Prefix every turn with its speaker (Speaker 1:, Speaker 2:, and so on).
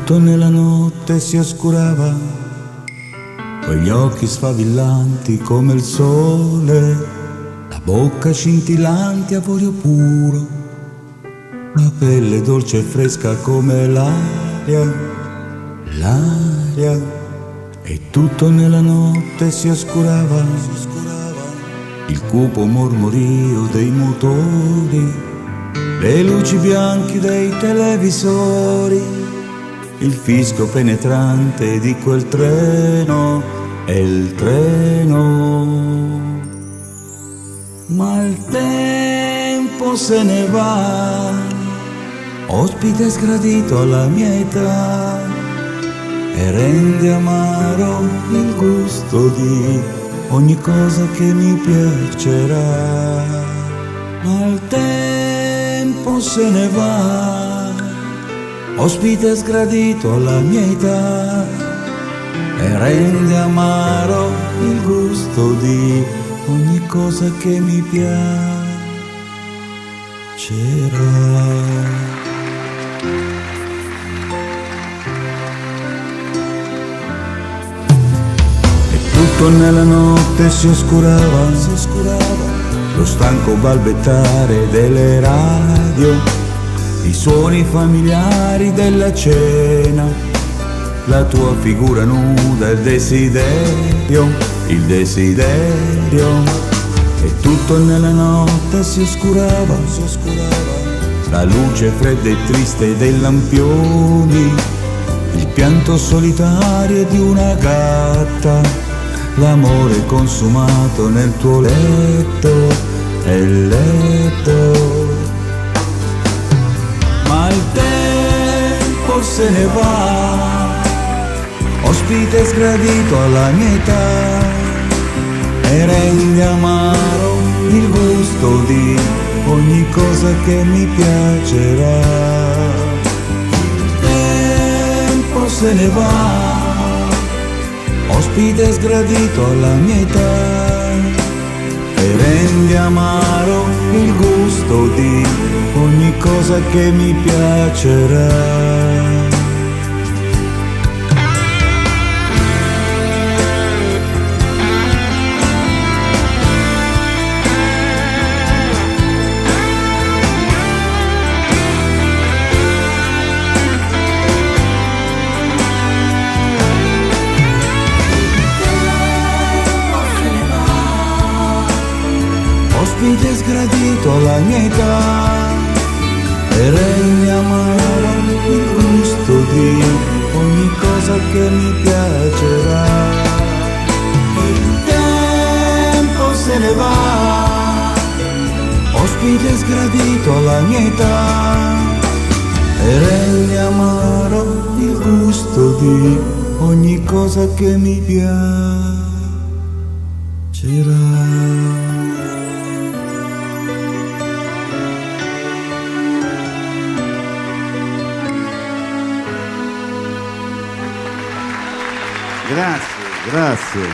Speaker 1: tutto nella notte si oscurava, quegli occhi sfavillanti come il sole, la bocca scintillante avorio puro, la pelle dolce e fresca come l'aria, e tutto nella notte si oscurava, il cupo mormorio dei motori, le luci bianche dei televisori, il fischio penetrante di quel treno e il treno. Ma il tempo se ne va, ospite sgradito alla mia età, e rende amaro il gusto di ogni cosa che mi piacerà. Ma il tempo se ne va, ospite sgradito alla mia età, e rende amaro il gusto di ogni cosa che mi piacerà. Tutto nella notte si oscurava, lo stanco balbettare delle radio, i suoni familiari della cena, la tua figura nuda, il desiderio, e tutto nella notte si oscurava, la luce fredda e triste dei lampioni, il pianto solitario di una gatta, l'amore consumato nel tuo letto e il letto. Ma il tempo se ne va, ospite sgradito alla mia età, e rende amaro il gusto di ogni cosa che mi piacerà. Il tempo se ne va, ospite sgradito alla mia età, e rende amaro il gusto di ogni cosa che mi piacerà. Ospite sgradito alla mia età, e rende amaro il gusto di ogni cosa che mi piacerà. Il tempo se ne va, ospite sgradito alla mia età, e rende amaro il gusto di ogni cosa che mi piacerà.
Speaker 2: Grazie, grazie.